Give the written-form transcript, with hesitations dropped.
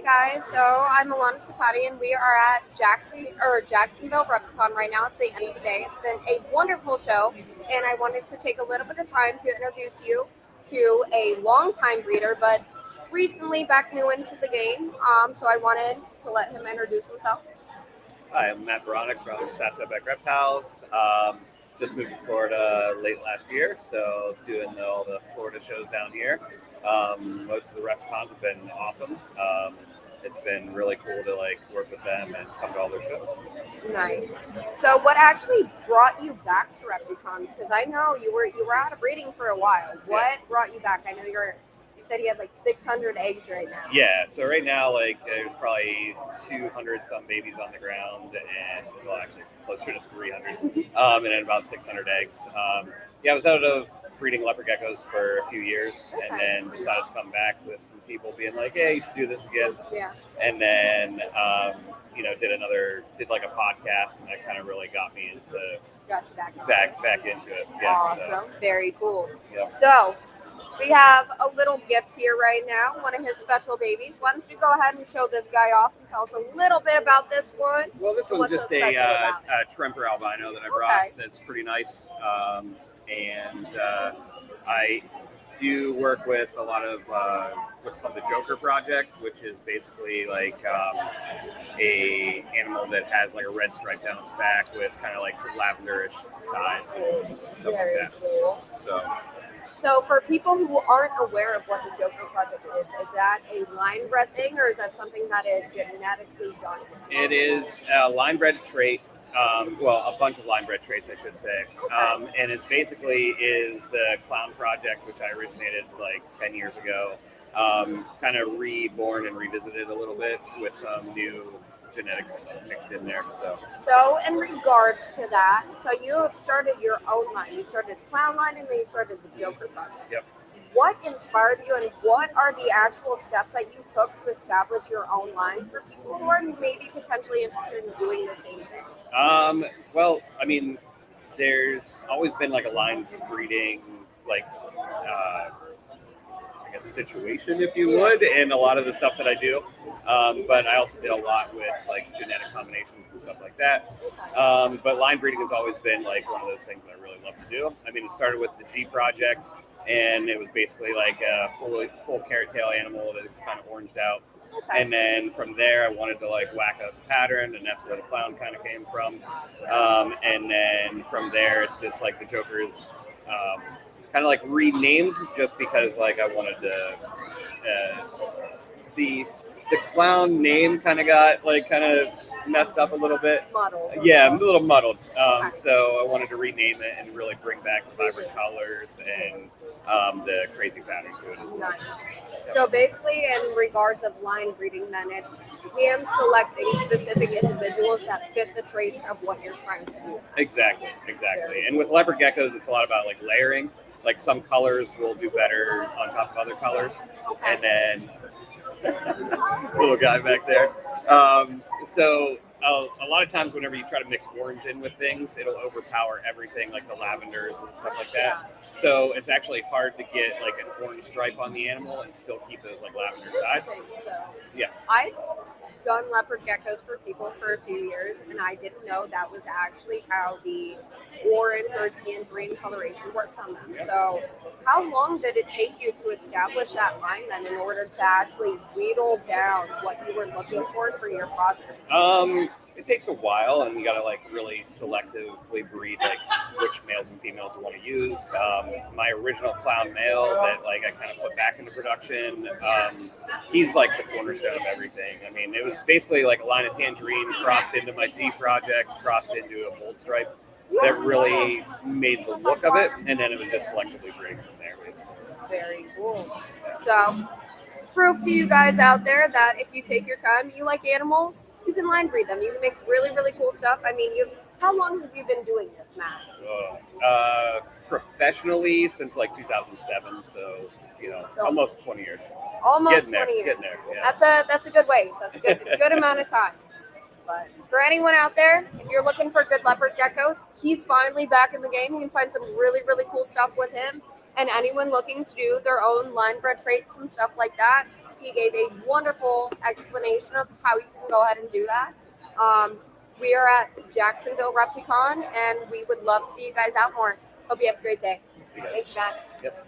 guys, so I'm Alana Sapati and we are at Jacksonville Repticon right now. It's the end of the day. It's been a wonderful show and I wanted to take a little bit of time to introduce you to a longtime breeder, but recently back new into the game. So I wanted to let him introduce himself. Hi, I'm Matt Baronic from SaSobek Reptiles. Just moved to Florida late last year, so doing all the Florida shows down here. Most of the Repticons have been awesome. It's been really cool to work with them and come to all their shows. Nice. So what actually brought you back to Repticons? Because I know you were out of breeding for a while. What brought you back? I know you said you had 600 eggs right now. Yeah, so right now there's probably 200 some babies on the ground, and well, actually closer to 300, and then about 600 eggs. I was out of breeding leopard geckos for a few years, and then decided to come back with some people being like, "Hey, you should do this again." Yeah. And then did a podcast, and that kind of really got me into got you back into it. Yeah, awesome, very cool. Yeah. So we have a little gift here right now, one of his special babies. Why don't you go ahead and show this guy off and tell us a little bit about this one? Well, this one's just a Tremper albino that I brought. That's pretty nice. I do work with a lot of what's called the Joker Project, which is basically a animal that has a red stripe down its back with kind of lavenderish sides and stuff like that. Cool. So for people who aren't aware of what the Joker Project is that a line bred thing, or is that something that is genetically done? It is a line bred trait. A bunch of line bred traits, I should say. Okay. And it basically is the Clown Project, which I originated 10 years ago, kind of reborn and revisited a little bit with some new genetics mixed in there. So in regards to that, so you have started your own line. You started the Clown line, and then you started the Joker Project. Yep. What inspired you, and what are the actual steps that you took to establish your own line for people who are maybe potentially interested in doing the same thing? There's always been a line breeding, situation, if you would, in a lot of the stuff that I do. But I also did a lot with genetic combinations and stuff like that. But line breeding has always been one of those things that I really love to do. It started with the G Project, and it was basically a full carrot tail animal that's kind of oranged out. Okay. And then from there, I wanted to whack up the pattern, and that's where the Clown kind of came from. And then from there, it's just the Joker is kind of renamed just because I wanted to. The Clown name kind of got kind of messed up a little bit. Muddled. Yeah, a little muddled. So I wanted to rename it and really bring back the vibrant colors and the crazy pattern to it as well. Nice. So basically, in regards of line breeding, then it's hand selecting specific individuals that fit the traits of what you're trying to do. Exactly. And with leopard geckos, it's a lot about layering. Some colors will do better on top of other colors. Okay. And then little guy back there. So a lot of times whenever you try to mix orange in with things, it'll overpower everything, the lavenders and stuff like that. So it's actually hard to get an orange stripe on the animal and still keep those lavender sides. Yeah. I've done leopard geckos for people for a few years, and I didn't know that was actually how the orange or tangerine coloration worked on them. Yeah. So how long did it take you to establish that line then in order to actually whittle down what you were looking for your project? It takes a while, and you got to really selectively breed which males and females you want to use. My original Clown male that I kind of put back into production, he's the cornerstone of everything. It was basically a line of tangerine crossed into my G Project, crossed into a bold stripe that really made the look of it, and then it was just selectively breeding from there, basically. Very cool. So proof to you guys out there that if you take your time, you like animals, you can line breed them. You can make really, really cool stuff. How long have you been doing this, Matt? Professionally since 2007, so almost 20 years. Almost getting 20 years. Getting there, yeah. That's a good ways. That's a good amount of time. But for anyone out there, if you're looking for good leopard geckos, he's finally back in the game. You can find some really, really cool stuff with him. And anyone looking to do their own line bred traits and stuff like that, He gave a wonderful explanation of how you can go ahead and do that. We are at Jacksonville Repticon, and we would love to see you guys out more. Hope you have a great day. See you guys. Thanks, Matt. Yep.